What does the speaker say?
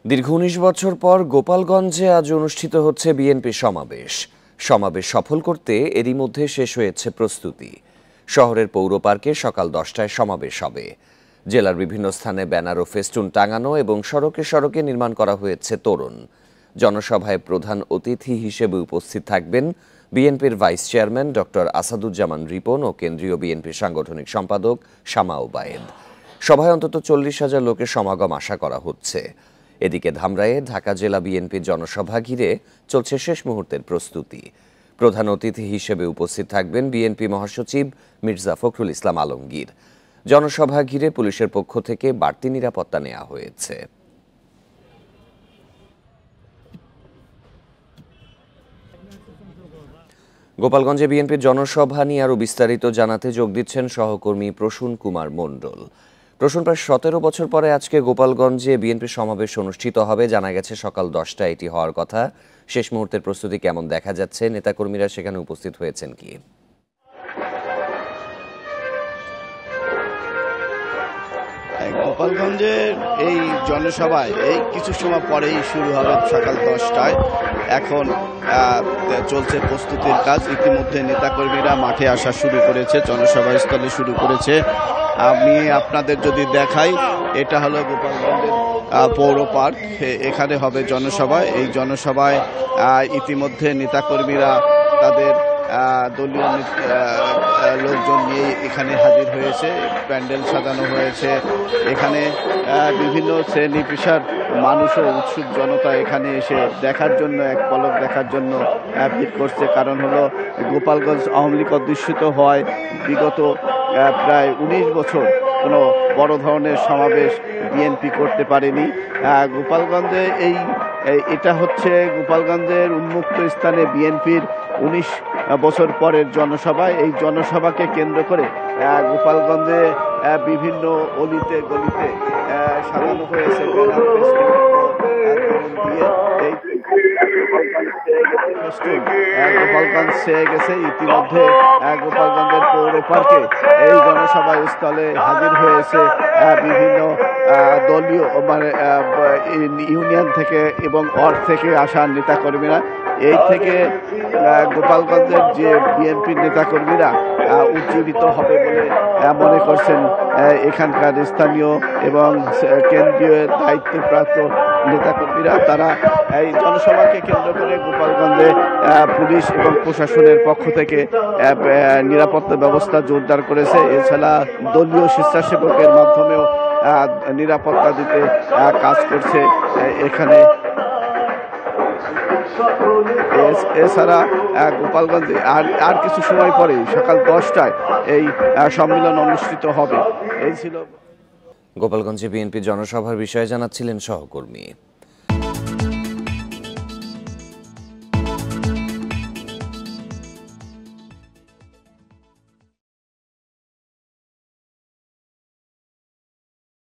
দীর্ঘ ১৯ বছর পর গোপালগঞ্জে আজ অনুষ্ঠিত হচ্ছে বিএনপি সমাবেশ। সমাবেশ সফল করতে এরই মধ্যে শেষ হয়েছে প্রস্তুতি। শহরের পৌর পার্কে সকাল ১০টায় সমাবেশ হবে। জেলার বিভিন্ন স্থানে ব্যানার ও ফেস্টুন টাঙানো এবং সড়কে সড়কে নির্মাণ করা হয়েছে তোরণ। জনসভায় প্রধান অতিথি হিসেবে উপস্থিত থাকবেন বিএনপির vice chairman doctor Asaduzzaman Ripon ও কেন্দ্রীয় বিএনপির সাংগঠনিক সম্পাদক শামা ওবায়েদ। সভায় অন্তত ৪০,০০০ লোকের সমাগম আশা করা হচ্ছে। এদিকে ধামরাইয়ে ঢাকা জেলা বিএনপির জনসভা ঘিরে চলছে শেষ মুহূর্তের প্রস্তুতি। প্রধান অতিথি হিসেবে উপস্থিত থাকবেন বিএনপি মহাসচিব মির্জা ফখরুল ইসলাম আলমগীর। জনসভা ঘিরে পুলিশের পক্ষ থেকে বাড়তি নিরাপত্তা নেওয়া হয়েছে। গোপালগঞ্জে বিএনপির জনসভা নিয়ে আরও বিস্তারিত জানাতে যোগ দিচ্ছেন সহকর্মী প্রসূন কুমার মণ্ডল। প্রসূন, প্রায় ১৭ বছর পরে আজকে গোপালগঞ্জে বিএনপির সমাবেশ অনুষ্ঠিত হবে। জানা গেছে সকাল ১০টায় এটি হওয়ার কথা। শেষ মুহূর্তের প্রস্তুতি কেমন দেখা যাচ্ছে? নেতাকর্মীরা সেখানে উপস্থিত হয়েছেন কি? গোপালগঞ্জের এই জনসভায় এই কিছু সময় পরেই শুরু হবে সকাল ১০টায়। এখন চলছে প্রস্তুতির কাজ। ইতিমধ্যে নেতাকর্মীরা মাঠে আসা শুরু করেছে, জনসভা স্থলে শুরু করেছে। আমি আপনাদের যদি দেখাই, এটা হলো গোপালগঞ্জের পৌর পার্ক। এখানে হবে জনসভা। এই জনসভায় ইতিমধ্যে নেতাকর্মীরা তাদের দলীয় লোকজন নিয়ে এখানে হাজির হয়েছে। প্যান্ডেল সাজানো হয়েছে। এখানে বিভিন্ন শ্রেণী পেশার মানুষও, উৎসুক জনতা এখানে এসে দেখার জন্য, এক পলক দেখার জন্য ভিড় করছে। কারণ হলো গোপালগঞ্জ আওয়ামী লীগ অধ্যুষিত হওয়ায় বিগত প্রায় ১৯ বছর কোনো বড় ধরনের সমাবেশ বিএনপি করতে পারেনি। গোপালগঞ্জে এটা হচ্ছে গোপালগঞ্জের উন্মুক্ত স্থানে বিএনপির ১৯ বছর পরের জনসভা। এই জনসভাকে কেন্দ্র করে গোপালগঞ্জে বিভিন্ন অলিতে গলিতে সাজানো হয়েছে ব্যানার, ফেস্টুন দিয়ে। গোপালগঞ্জ ছেয়ে গেছে। ইতিমধ্যে গোপালগঞ্জের পৌর পার্কে এই জনসভা স্থলে হাজির হয়েছে বিভিন্ন দলীয় ইউনিয়ন থেকে এবং ওয়ার্ড থেকে আসা নেতাকর্মীরা। এই থেকে গোপালগঞ্জের যে বিএনপির নেতাকর্মীরা উজ্জীবিত হবে বলে মনে করছেন এখানকার স্থানীয় এবং কেন্দ্রীয় দায়িত্বপ্রাপ্ত নেতাকর্মীরা। তারা এই জনসভাকে কেন্দ্র করে গোপালগঞ্জে পুলিশ এবং প্রশাসনের পক্ষ থেকে নিরাপত্তা ব্যবস্থা জোরদার করেছে। এছাড়া দলীয় স্বেচ্ছাসেবকের মাধ্যমেও নিরাপত্তা দিতে কাজ করছে এখানে। এছাড়া গোপালগঞ্জে আর কিছু সময় পরে সকাল ১০টায় এই সম্মেলন অনুষ্ঠিত হবে। এই ছিল গোপালগঞ্জে বিএনপি জনসভার বিষয়ে জানাচ্ছিলেন সহকর্মী।